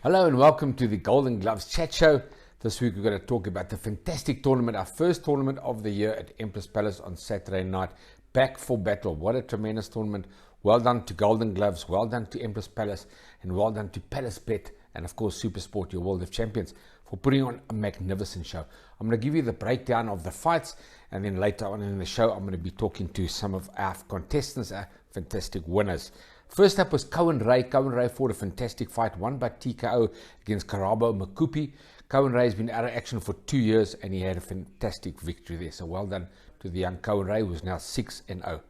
Hello and welcome to the Golden Gloves Chat Show. This week we're going to talk about the fantastic tournament, our first tournament of the year at Empress Palace on Saturday night. Back for battle. What a tremendous tournament. Well done to Golden Gloves, well done to Empress Palace, and well done to Palace Bet, and of course Supersport, your World of Champions, for putting on a magnificent show. I'm going to give you the breakdown of the fights, and then later on in the show I'm going to be talking to some of our contestants, our fantastic winners. First up was Cohen Ray. Cohen Ray fought a fantastic fight, won by TKO against Karabo Makupi. Cohen Ray has been out of action for 2 years and he had a fantastic victory there. So well done to the young Cohen Ray, who is now 6-0.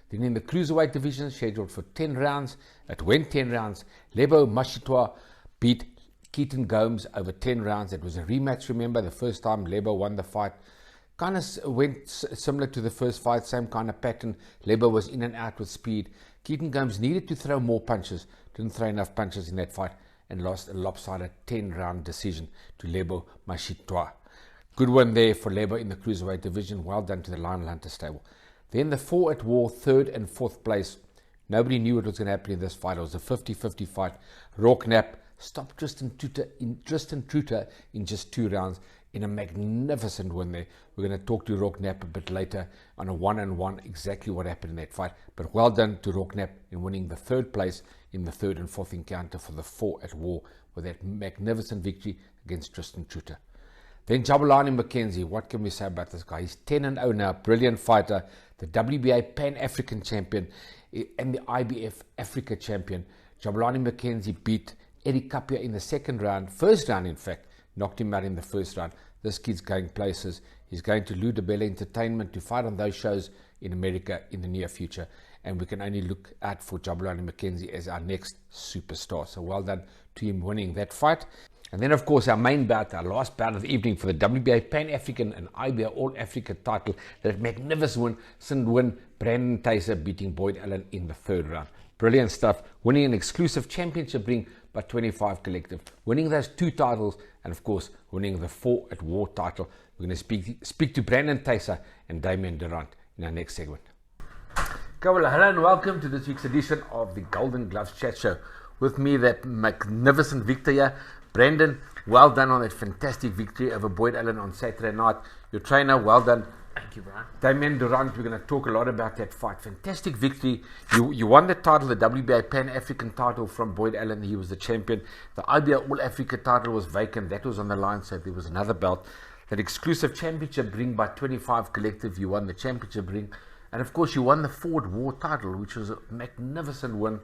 Then in the cruiserweight division, scheduled for 10 rounds, it went 10 rounds. Lebo Mashitwa beat Keaton Gomes over 10 rounds. It was a rematch, remember, the first time Lebo won the fight. Kind of went similar to the first fight, same kind of pattern. Lebo was in and out with speed. Keaton Gomes needed to throw more punches, didn't throw enough punches in that fight, and lost a lopsided 10-round decision to Lebo Mashitwa. Good one there for Lebo in the cruiserweight division. Well done to the Lionel Hunter stable. Then the 4 at War, 3rd and 4th place. Nobody knew what was going to happen in this fight. It was a 50-50 fight. Roarke Knapp stopped Tristan Truter in just 2 rounds in a magnificent win there. We're going to talk to Roarke Knapp a bit later on a one-on-one exactly what happened in that fight. But well done to Roarke Knapp in winning the 3rd place in the 3rd and 4th encounter for the 4 at War with that magnificent victory against Tristan Truter. Then Jabulani McKenzie, what can we say about this guy? He's 10-0 now, brilliant fighter, the WBA Pan-African champion and the IBF Africa champion. Jabulani McKenzie beat Eddie Kapia in the second round, first round in fact, knocked him out in the first round. This kid's going places. He's going to Ludabella Entertainment to fight on those shows in America in the near future. And we can only look out for Jabulani McKenzie as our next superstar. So well done to him winning that fight. And then, of course, our main bout, our last bout of the evening for the WBA Pan-African and IBA All-Africa title. That magnificent win, Brandon Thysse beating Boyd Allen in the 3rd round. Brilliant stuff. Winning an exclusive championship ring by 25 Collective. Winning those 2 titles and, of course, winning the 4 at War title. We're going to speak to Brandon Thysse and Damian Durant in our next segment. Hello and welcome to this week's edition of the Golden Gloves Chat Show. With me, that magnificent victor here. Brandon, well done on that fantastic victory over Boyd Allen on Saturday night. Your trainer, well done. Thank you, Brian. Damian Durant, we're going to talk a lot about that fight. Fantastic victory. You won the title, the WBA Pan-African title from Boyd Allen. He was the champion. The IBA All-Africa title was vacant. That was on the line, so there was another belt. That exclusive championship ring by 25 Collective, you won the championship ring. And of course, you won the 4 at War title, which was a magnificent win.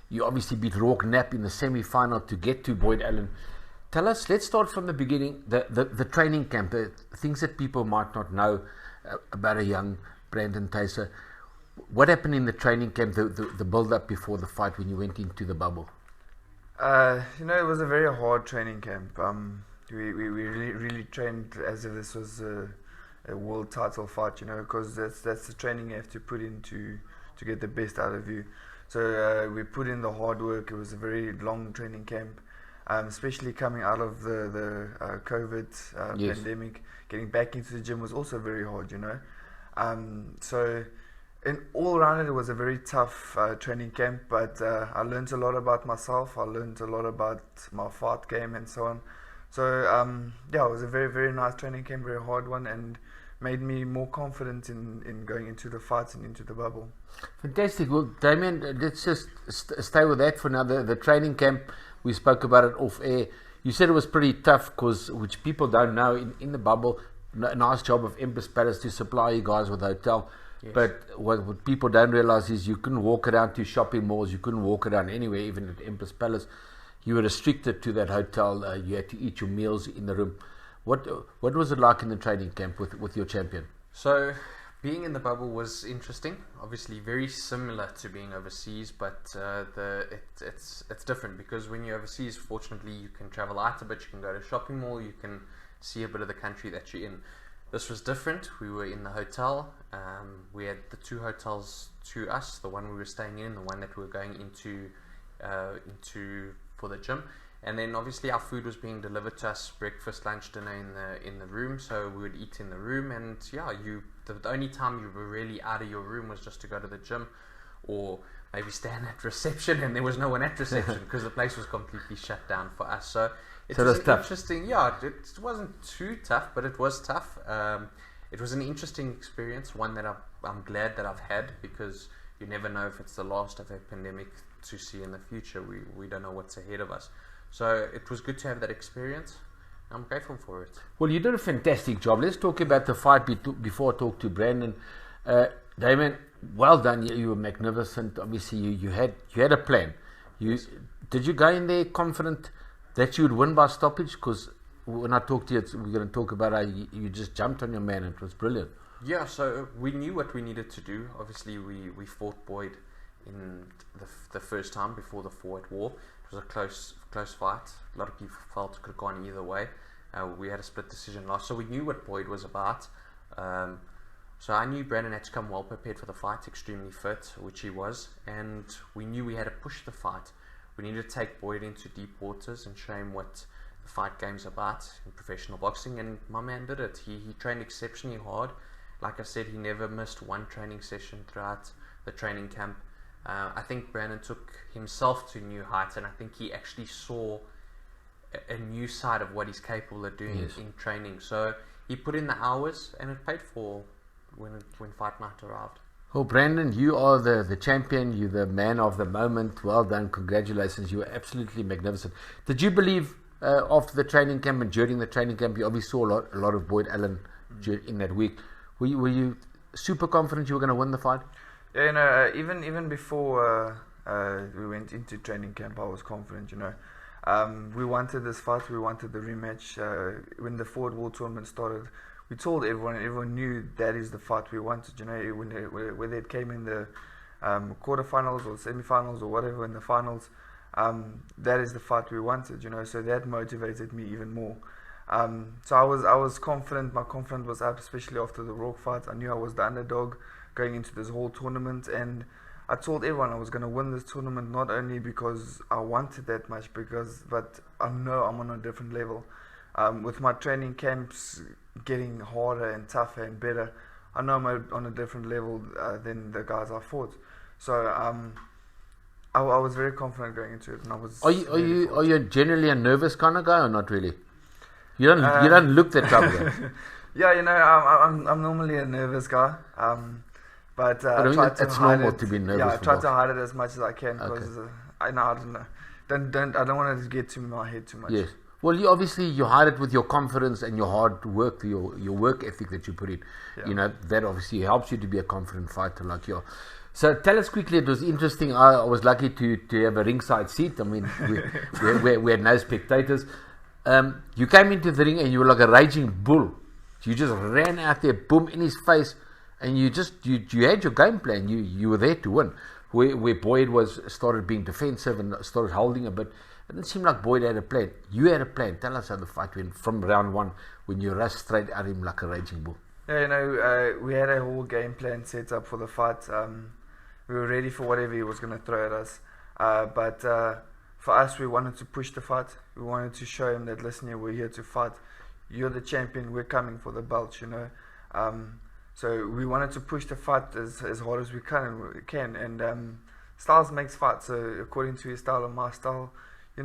You obviously beat Roarke Knapp in the semi-final to get to Boyd Allen. Tell us, let's start from the beginning, the training camp, the things that people might not know about a young Brandon Thysse. What happened in the training camp, the build-up before the fight when you went into the bubble? It was a very hard training camp. We really trained as if this was a world title fight, because that's the training you have to put in to get the best out of you. So we put in the hard work. It was a very long training camp. Especially coming out of the COVID Yes. pandemic, getting back into the gym was also very hard, So in all around it was a very tough training camp, but I learned a lot about myself. I learned a lot about my fight game and so on. So it was a very, very nice training camp, very hard one, and made me more confident in going into the fights and into the bubble. Fantastic. Well, Damian, let's just stay with that for now. The training camp, we spoke about it off air. You said it was pretty tough because, which people don't know, in the bubble, nice job of Empress Palace to supply you guys with a hotel. Yes. But what people don't realize is you couldn't walk around to shopping malls, you couldn't walk around anywhere, even at Empress Palace. You were restricted to that hotel. You had to eat your meals in the room. What was it like in the training camp with your champion? So, being in the bubble was interesting. Obviously, very similar to being overseas, but it's different because when you're overseas, fortunately, you can travel out a bit. You can go to a shopping mall. You can see a bit of the country that you're in. This was different. We were in the hotel. We had the 2 hotels to us. The one we were staying in, the one that we were going into for the gym. And then obviously our food was being delivered to us, breakfast, lunch, dinner in the room. So we would eat in the room, and the only time you were really out of your room was just to go to the gym or maybe stand at reception, and there was no one at reception because the place was completely shut down for us. So it was tough. interesting. It wasn't too tough, but it was tough. It was an interesting experience, one that I'm glad that I've had, because you never know if it's the last of a pandemic to see in the future. We don't know what's ahead of us. So it was good to have that experience. I'm grateful for it. Well, you did a fantastic job. Let's talk about the fight before I talk to Brandon. Damien, well done. You were magnificent. Obviously, you had a plan. Did you go in there confident that you would win by stoppage? Because when I talk to you, we're going to talk about how you just jumped on your man. It was brilliant. Yeah, so we knew what we needed to do. Obviously, we fought Boyd in the first time before the 4-8 war. It was a close fight. A lot of people felt it could have gone either way. We had a split decision loss, so we knew what Boyd was about. So I knew Brandon had to come well prepared for the fight, extremely fit, which he was, and we knew we had to push the fight. We needed to take Boyd into deep waters and show him what the fight game's about in professional boxing, and my man did it. He trained exceptionally hard. Like I said, he never missed one training session throughout the training camp. I think Brandon took himself to new heights, and I think he actually saw a new side of what he's capable of doing in training. So he put in the hours, and it paid for when fight night arrived. Well, Brandon, you are the champion. You're the man of the moment. Well done. Congratulations. You were absolutely magnificent. Did you believe after the training camp and during the training camp, you obviously saw a lot of Boyd Allen in that week. Were you super confident you were going to win the fight? Yeah, even before we went into training camp, I was confident. We wanted this fight. We wanted the rematch. When the Forward World Tournament started, we told everyone. Everyone knew that is the fight we wanted. Whether it came in the quarterfinals or semifinals or whatever in the finals, that is the fight we wanted. So that motivated me even more. So I was confident. My confidence was up, especially after the Roarke fight. I knew I was the underdog going into this whole tournament, and I told everyone I was going to win this tournament, not only because I wanted that much, but I know I'm on a different level. With my training camps getting harder and tougher and better, I know I'm on a different level than the guys I fought. So I was very confident going into it, and I was. Are you generally a nervous kind of guy, or not really? You don't look that type of guy. Yeah, I'm normally a nervous guy. But I try to it's hide normal it. to be nervous. Yeah, I try to hide it as much as I can because I don't know. I don't want it to get to my head too much. Yes. Well, you hide it with your confidence and your hard work, your work ethic that you put in. Yeah. That obviously helps you to be a confident fighter like you are. So tell us quickly. It was interesting. I was lucky to have a ringside seat. I mean, we had no spectators. You came into the ring and you were like a raging bull. You just ran out there, boom, in his face. And you had your game plan. You were there to win. Where Boyd started being defensive and started holding a bit. It didn't seem like Boyd had a plan. You had a plan. Tell us how the fight went from round one when you rushed straight at him like a raging bull. Yeah, we had a whole game plan set up for the fight. We were ready for whatever he was going to throw at us. But for us, we wanted to push the fight. We wanted to show him that, listen, we're here to fight. You're the champion. We're coming for the belt. So we wanted to push the fight as hard as we can, and styles makes fights. So according to his style and my style, we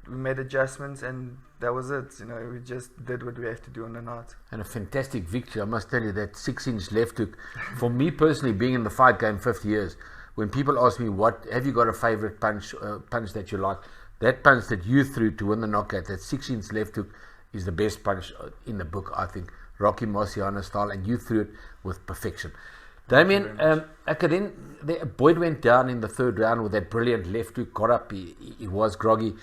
made adjustments, and that was it. We just did what we have to do on the night. And a fantastic victory, I must tell you. That 6-inch left hook, for me personally, being in the fight game 50 years, when people ask me, "What have you got a favorite punch that you like?" That punch that you threw to win the knockout, that 6-inch left hook, is the best punch in the book, I think. Rocky Marciano style, and you threw it with perfection. Damien, Boyd went down in the third round with that brilliant left hook, got up, he was groggy,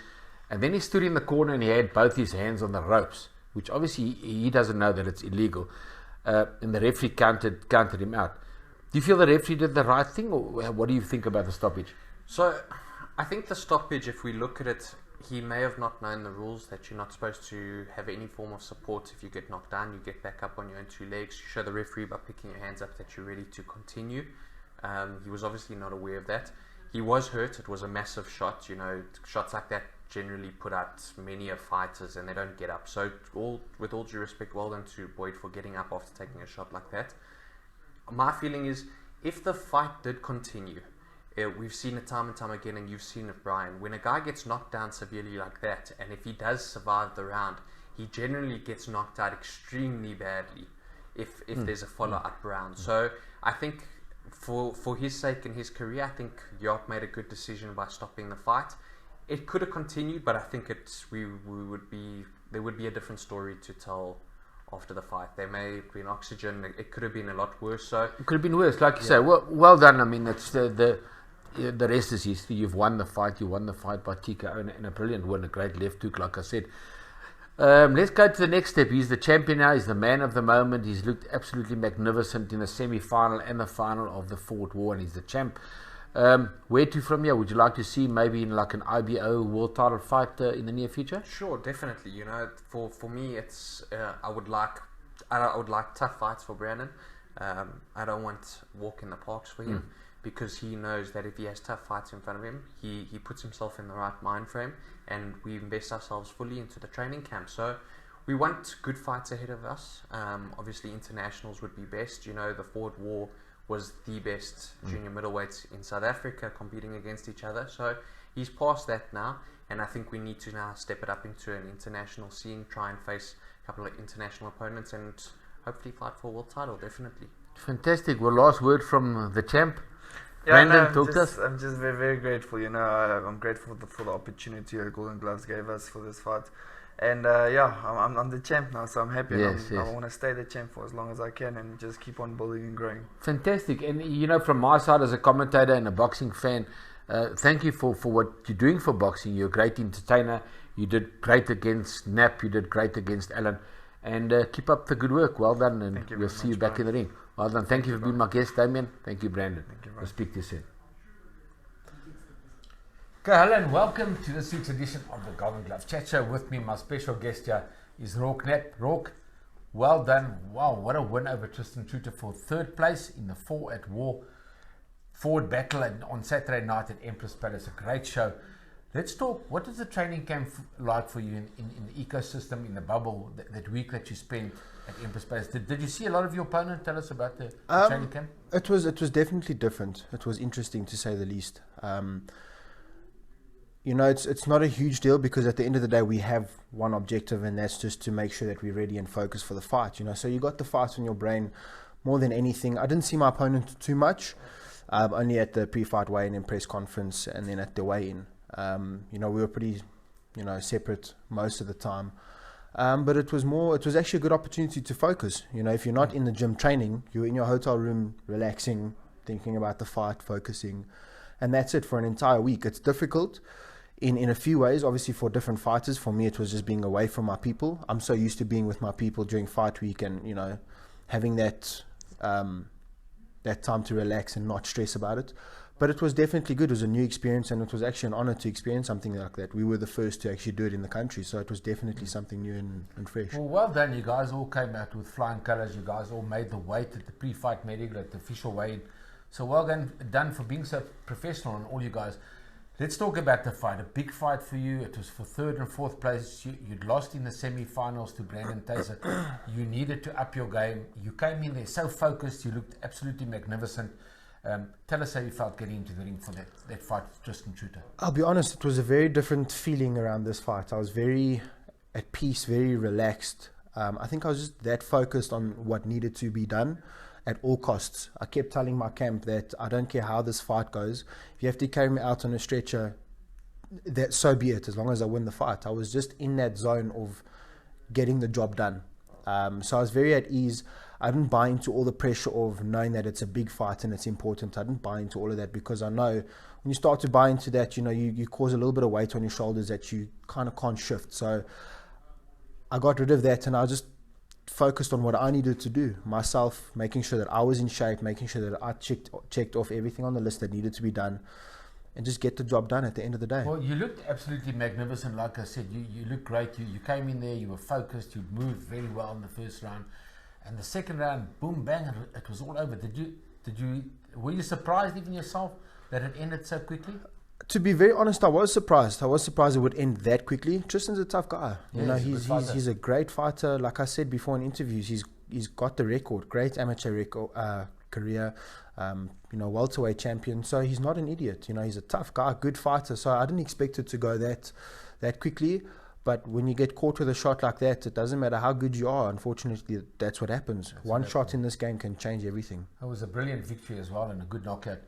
and then he stood in the corner and he had both his hands on the ropes, which obviously he doesn't know that it's illegal, and the referee counted him out. Do you feel the referee did the right thing, or what do you think about the stoppage? So, I think the stoppage, if we look at it, he may have not known the rules that you're not supposed to have any form of support. If you get knocked down, you get back up on your own two legs. You show the referee by picking your hands up that you're ready to continue. He was obviously not aware of that. He was hurt. It was a massive shot. Shots like that generally put out many of fighters and they don't get up. So with all due respect, well done to Boyd for getting up after taking a shot like that. My feeling is, if the fight did continue we've seen it time and time again, and you've seen it, Brian. When a guy gets knocked down severely like that, and if he does survive the round, he generally gets knocked out extremely badly if there's a follow-up round. So I think for his sake and his career, I think Roarke made a good decision by stopping the fight. It could have continued, but I think there would be a different story to tell after the fight. There may have been oxygen. It could have been a lot worse. So it could have been worse, like you say. Well done. I mean, it's the rest is history. You've won the fight. You won the fight by TKO in a brilliant win, a great left hook, like I said. Let's go to the next step. He's the champion now. He's the man of the moment. He's looked absolutely magnificent in the semi-final and the final of the Ford War, and he's the champ. Where to from here? Would you like to see maybe in like an IBO world title fight in the near future? Sure, definitely. You know, for me, it's I would like tough fights for Brandon. I don't want walk in the parks for him, because he knows that if he has tough fights in front of him, he puts himself in the right mind frame, and we invest ourselves fully into the training camp. So we want good fights ahead of us. Obviously, internationals would be best. You know, the Ford War was the best junior middleweights in South Africa competing against each other. So he's past that now, and I think we need to now step it up into an international scene, try and face a couple of international opponents, and hopefully fight for a world title, definitely. Fantastic. Well, last word from the champ. Yeah, Brandon, talk to us. I'm just very, very grateful. You know, I'm grateful for the opportunity the Golden Gloves gave us for this fight. And I'm the champ now, so I'm happy. Yes, I want to stay the champ for as long as I can and just keep on building and growing. Fantastic. And you know, from my side as a commentator and a boxing fan, thank you for what you're doing for boxing. You're a great entertainer. You did great against Knapp. You did great against Allen. And keep up the good work. Well done. And we'll see you back in the ring. Well done. Thank you for being my guest, Damien. Thank you, Brandon. Thank you, We'll speak to you soon. Okay, hello and welcome to this week's edition of the Golden Gloves Chat Show. With me, my special guest here is Roarke Knapp. Roarke, well done. Wow, what a win over Tristan Truter for third place in the 4 at War Forward Battle on Saturday night at Empress Palace. A great show. Let's talk. What is the training camp like for you in the ecosystem, in the bubble, that week that you spent at Empress Palace? Did you see a lot of your opponent? Tell us about the training camp. It was definitely different. It was interesting, to say the least. You know, it's not a huge deal, because at the end of the day we have one objective, and that's just to make sure that we're ready and focused for the fight. You know, so you got the fight on your brain more than anything. I didn't see my opponent too much, only at the pre-fight weigh-in and press conference, and then at the weigh-in. You know, we were pretty, separate most of the time. But it was actually a good opportunity to focus. You know, if you're not in the gym training, you're in your hotel room relaxing, thinking about the fight, focusing, and that's it for an entire week. It's difficult in a few ways, obviously, for different fighters. For me, it was just being away from my people. I'm so used to being with my people during fight week, and having that time to relax and not stress about it. But it was definitely good. It was a new experience, and it was actually an honor to experience something like that. We were the first to actually do it in the country, so it was definitely something new and fresh. Well done. You guys all came out with flying colours. You guys all made the weight at the pre-fight medical, at the official weigh-in. So well done for being so professional, and all you guys. Let's talk about the fight. A big fight for you. It was for third and fourth place. You'd lost in the semi-finals to Brandon Thysse. You needed to up your game. You came in there so focused. You looked absolutely magnificent. Tell us how you felt getting into the ring for that fight with Tristan Truter. I'll be honest, it was a very different feeling around this fight. I was very at peace, very relaxed. I think I was just that focused on what needed to be done at all costs. I kept telling my camp that I don't care how this fight goes. If you have to carry me out on a stretcher, that so be it, as long as I win the fight. I was just in that zone of getting the job done. So I was very at ease. I didn't buy into all the pressure of knowing that it's a big fight and it's important. I didn't buy into all of that, because I know when you start to buy into that, you cause a little bit of weight on your shoulders that you kind of can't shift. So I got rid of that, and I was just focused on what I needed to do myself, making sure that I was in shape, making sure that I checked off everything on the list that needed to be done, and just get the job done at the end of the day. Well, you looked absolutely magnificent. Like I said, you looked great. You came in there, you were focused, you moved very well in the first round, and the second round, boom, bang, it was all over. Were you surprised even yourself that it ended so quickly? To be very honest, I was surprised. I was surprised it would end that quickly. Tristan's a tough guy. He's a great fighter. Like I said before in interviews, he's got the record, great amateur record, career. Welterweight champion. So he's not an idiot. He's a tough guy, good fighter. So I didn't expect it to go that quickly. But when you get caught with a shot like that, it doesn't matter how good you are. Unfortunately, that's what happens. One shot in this game can change everything. It was a brilliant victory as well and a good knockout.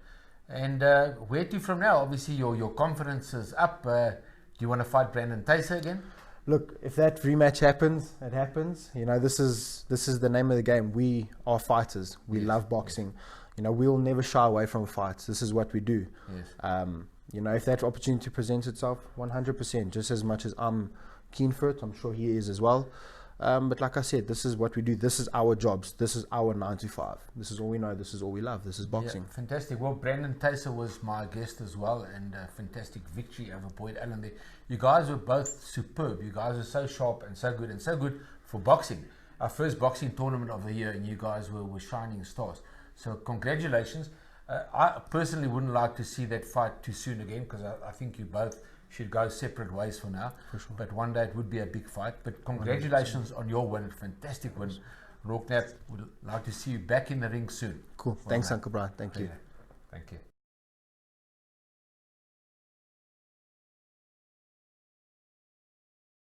And where to from now? Obviously, your confidence is up. Do you want to fight Brandon Thysse again? Look, if that rematch happens, it happens. This is the name of the game. We are fighters. We love boxing. We'll never shy away from fights. This is what we do. Yes. If that opportunity presents itself, 100%. Just as much as I'm keen for it, I'm sure he is as well. But like I said, this is what we do. This is our jobs. This is our 9 to 5. This is all we know. This is all we love. This is boxing. Yeah, fantastic. Well, Brandon Thysse was my guest as well, and a fantastic victory over Boyd Allen there. You guys were both superb. You guys were so sharp and so good for boxing. Our first boxing tournament of the year, and you guys were shining stars. So congratulations. I personally wouldn't like to see that fight too soon again, because I think you both should go separate ways for now. For sure. But one day it would be a big fight. But congratulations 100%. On your win. Fantastic win. Roarke Knapp, would like to see you back in the ring soon. Cool. Thanks, Uncle Brian. Thank you. Thank you.